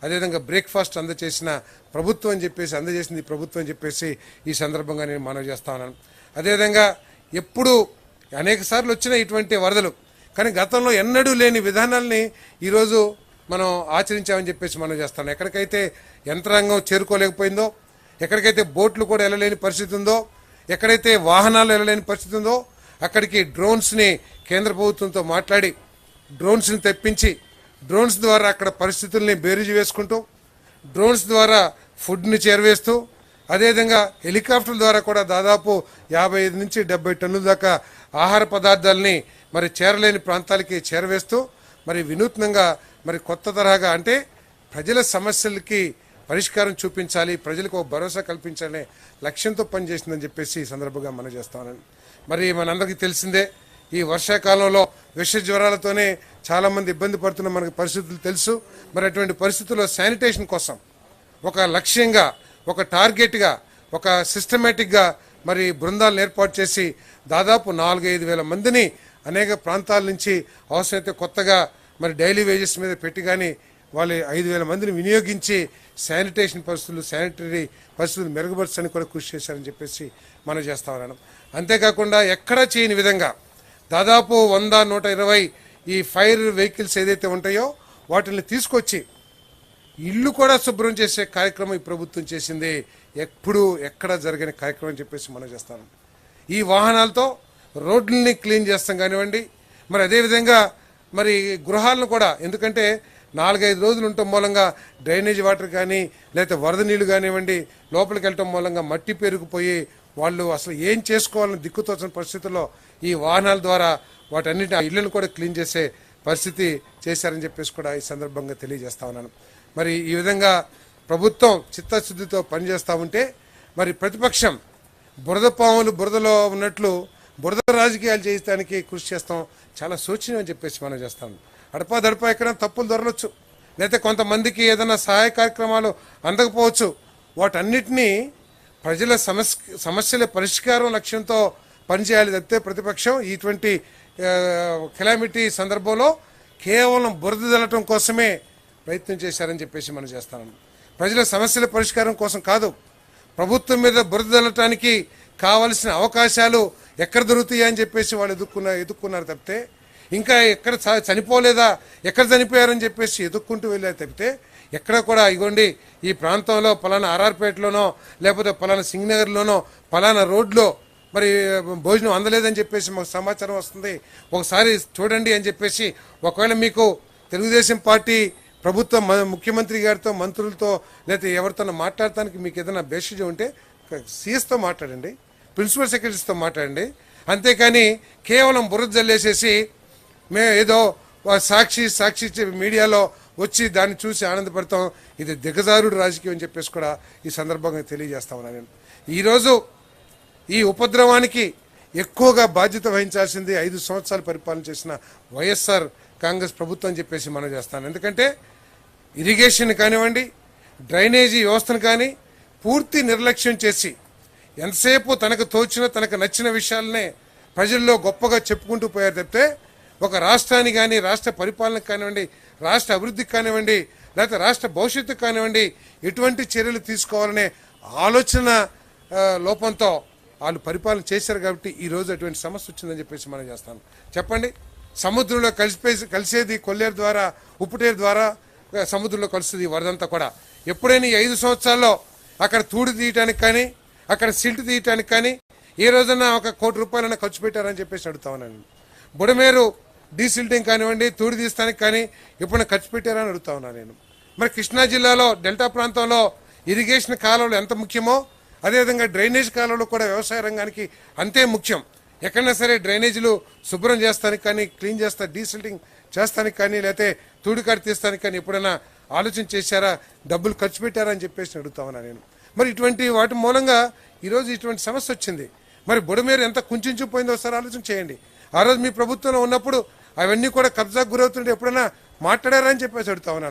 అదేవిధంగా బ్రేక్ఫాస్ట్ అందజేసిన ప్రభుత్వం అని చెప్పేసి అందజేసింది ప్రభుత్వం అని చెప్పేసి ఈ సందర్భంగా నేను మనవి చేస్తా ఉన్నాను. అదేవిధంగా ఎప్పుడు అనేక సార్లు వచ్చిన ఇటువంటి వరదలు, కానీ గతంలో ఎన్నడూ లేని విధానాల్ని ఈరోజు మనం ఆచరించామని చెప్పేసి మనం చేస్తాం. ఎక్కడికైతే యంత్రాంగం చేరుకోలేకపోయిందో, ఎక్కడికైతే బోట్లు కూడా వెళ్ళలేని పరిస్థితి ఉందో, ఎక్కడైతే వాహనాలు వెళ్ళలేని పరిస్థితి ఉందో అక్కడికి డ్రోన్స్ని కేంద్ర ప్రభుత్వంతో మాట్లాడి డ్రోన్స్ని తెప్పించి డ్రోన్స్ ద్వారా అక్కడ పరిస్థితుల్ని బేరీజు వేసుకుంటూ, డ్రోన్స్ ద్వారా ఫుడ్ని చేరవేస్తూ, అదేవిధంగా హెలికాప్టర్ల ద్వారా కూడా దాదాపు 55 నుంచి 70 టన్నుల దాకా ఆహార పదార్థాలని మరి చేరలేని ప్రాంతాలకి చేరవేస్తూ మరి వినూత్నంగా మరి కొత్త తరహాగా అంటే ప్రజల సమస్యలకి పరిష్కారం చూపించాలి, ప్రజలకు ఒక భరోసా కల్పించాలనే లక్ష్యంతో పనిచేసిందని చెప్పేసి ఈ సందర్భంగా మనం చేస్తామని. మరి మనందరికీ తెలిసిందే, ఈ వర్షాకాలంలో విష జ్వరాలతోనే చాలామంది ఇబ్బంది పడుతున్న మనకు పరిస్థితులు తెలుసు. మరి అటువంటి పరిస్థితుల్లో శానిటేషన్ కోసం ఒక లక్ష్యంగా, ఒక టార్గెట్గా, ఒక సిస్టమేటిక్గా మరి బృందాలను ఏర్పాటు చేసి దాదాపు 4-5 వేల మందిని అనేక ప్రాంతాల నుంచి అవసరమైతే కొత్తగా మరి డైలీ వేజెస్ మీద పెట్టి కానీ వాళ్ళు 5,000 మందిని వినియోగించి శానిటేషన్ పరిస్థితులు, శానిటరీ పరిస్థితులు మెరుగుపరచని కూడా కృషి చేశారని చెప్పేసి మనం చేస్తా ఉన్నాం. అంతేకాకుండా ఎక్కడా చేయని విధంగా దాదాపు 100-120 ఈ ఫైర్ వెహికల్స్ ఏదైతే ఉంటాయో వాటిని తీసుకొచ్చి ఇల్లు కూడా శుభ్రం చేసే కార్యక్రమం ఈ ప్రభుత్వం చేసింది. ఎప్పుడు ఎక్కడ జరిగిన కార్యక్రమం అని చెప్పేసి మనం చేస్తాను. ఈ వాహనాలతో రోడ్లని క్లీన్ చేస్తాం కానివ్వండి, మరి అదేవిధంగా మరి గృహాలను కూడా, ఎందుకంటే 4-5 రోజులు ఉండటం మూలంగా డ్రైనేజ్ వాటర్ కానీ లేకపోతే వరద నీళ్లు కానివ్వండి లోపలికి వెళ్ళటం మూలంగా మట్టి పెరిగిపోయి వాళ్ళు అసలు ఏం చేసుకోవాలని దిక్కుతోచని పరిస్థితుల్లో ఈ వాహనాల ద్వారా వాటన్నిటి ఇళ్లను కూడా క్లీన్ చేసే పరిస్థితి చేశారని చెప్పేసి కూడా ఈ సందర్భంగా తెలియజేస్తా ఉన్నాను. మరి ఈ విధంగా ప్రభుత్వం చిత్తశుద్ధితో పనిచేస్తూ ఉంటే మరి ప్రతిపక్షం బురద పాములు బురదలో ఉన్నట్లు బురద రాజకీయాలు చేయడానికి కృషి చేస్తాం. చాలా శోచనీయం అని చెప్పేసి మనం చేస్తాం. అడపా ఎక్కడ తప్పులు దొరలొచ్చు, లేకపోతే కొంతమందికి ఏదైనా సహాయ కార్యక్రమాలు అందకపోవచ్చు. వాటన్నిటినీ ప్రజల సమస్యల పరిష్కారం లక్ష్యంతో పనిచేయాలి తప్పితే ప్రతిపక్షం ఇటువంటి కెలామిటీ సందర్భంలో కేవలం బురద జల్లటం కోసమే ప్రయత్నం చేశారని చెప్పేసి మనం చేస్తాం. ప్రజల సమస్యల పరిష్కారం కోసం కాదు, ప్రభుత్వం మీద బురద జల్లటానికి కావలసిన అవకాశాలు ఎక్కడ దొరుకుతాయా అని చెప్పేసి వాళ్ళు ఎదుక్కున్నారు తప్పితే, ఇంకా ఎక్కడ చనిపోలేదా, ఎక్కడ చనిపోయారని చెప్పేసి ఎదుక్కుంటూ వెళ్ళారు తప్పితే ఎక్కడ కూడా ఇగోండి ఈ ప్రాంతంలో పలానా ఆర్ఆర్పేటలోనో లేకపోతే పలానా సింగనగర్లోనో పలానా రోడ్లో మరి భోజనం అందలేదని చెప్పేసి మాకు సమాచారం వస్తుంది, ఒకసారి చూడండి అని చెప్పేసి, ఒకవేళ మీకు తెలుగుదేశం పార్టీ ప్రభుత్వం ముఖ్యమంత్రి గారితో మంత్రులతో లేకపోతే ఎవరితో మాట్లాడటానికి మీకు ఏదైనా బేసిజ్ ఉంటే సీఎస్తో మాట్లాడండి, ప్రిన్సిపల్ సెక్రటరీస్తో మాట్లాడండి. అంతేకాని కేవలం బురద జల్లేసేసి మేము ఏదో సాక్షి మీడియాలో వచ్చి దాన్ని చూసి ఆనందపడతాం, ఇది దిగజారుడు రాజకీయం అని చెప్పేసి కూడా ఈ సందర్భంగా తెలియజేస్తా ఉన్నాను. నేను ఈరోజు ఈ ఉపద్రవానికి ఎక్కువగా బాధ్యత వహించాల్సింది 5 సంవత్సరాలు పరిపాలన చేసిన వైఎస్ఆర్ కాంగ్రెస్ ప్రభుత్వం అని చెప్పేసి మనం చేస్తాను. ఎందుకంటే ఇరిగేషన్ కానివ్వండి, డ్రైనేజీ వ్యవస్థను కానీ పూర్తి నిర్లక్ష్యం చేసి ఎంతసేపు తనకు తోచిన తనకు నచ్చిన విషయాలనే ప్రజల్లో గొప్పగా చెప్పుకుంటూ పోయారు తప్పితే ఒక రాష్ట్రాన్ని కానీ రాష్ట్ర పరిపాలనకు కానివ్వండి, రాష్ట్ర అభివృద్ధికి కానివ్వండి, లేకపోతే రాష్ట్ర భవిష్యత్తుకు కానివ్వండి ఎటువంటి చర్యలు తీసుకోవాలనే ఆలోచన లోపంతో వాళ్ళు పరిపాలన చేశారు. కాబట్టి ఈరోజు అటువంటి సమస్య వచ్చిందని చెప్పేసి మనం చేస్తాను. చెప్పండి, సముద్రంలో కలిసేది కొల్లేరు ద్వారా, ఉప్పుటేరు ద్వారా సముద్రంలో కలుస్తుంది వరదంతా కూడా. ఎప్పుడైనా ఈ 5 సంవత్సరాల్లో అక్కడ తూడి తీయటానికి కానీ అక్కడ సిల్ట్ తీయటానికి కానీ ఏ రోజైనా ఒక ₹1 కోటి ఖర్చు పెట్టారని చెప్పేసి అడుగుతా ఉన్నాను. బుడమేరు డీసిల్టింగ్ కానివ్వండి, తూడి తీస్తానికి కానీ ఎప్పుడైనా ఖర్చు పెట్టారని అడుగుతా ఉన్నాను నేను. మరి కృష్ణా జిల్లాలో డెల్టా ప్రాంతంలో ఇరిగేషన్ కాలువలు ఎంత ముఖ్యమో అదేవిధంగా డ్రైనేజ్ కాలువలు కూడా వ్యవసాయ రంగానికి అంతే ముఖ్యం. ఎక్కడైనా సరే డ్రైనేజీలు శుభ్రం చేస్తానికి కానీ, క్లీన్ చేస్తా డీసిల్టింగ్ చేస్తానికి కానీ, లేకపోతే తూడికాడు తీస్తానికి కానీ ఎప్పుడైనా ఆలోచన చేశారా, డబ్బులు ఖర్చు పెట్టారా అని చెప్పేసి అడుగుతా ఉన్నా నేను. మరి ఇటువంటి వాటి మూలంగా ఈరోజు ఇటువంటి సమస్య వచ్చింది. మరి బుడమేరు ఎంత కుంచుకుపోయిందో ఒకసారి ఆలోచన చేయండి. ఆ రోజు మీ ప్రభుత్వంలో ఉన్నప్పుడు అవన్నీ కూడా కబ్జాకు గురవుతుంటే ఎప్పుడైనా మాట్లాడారా అని చెప్పేసి అడుగుతా ఉన్నాను.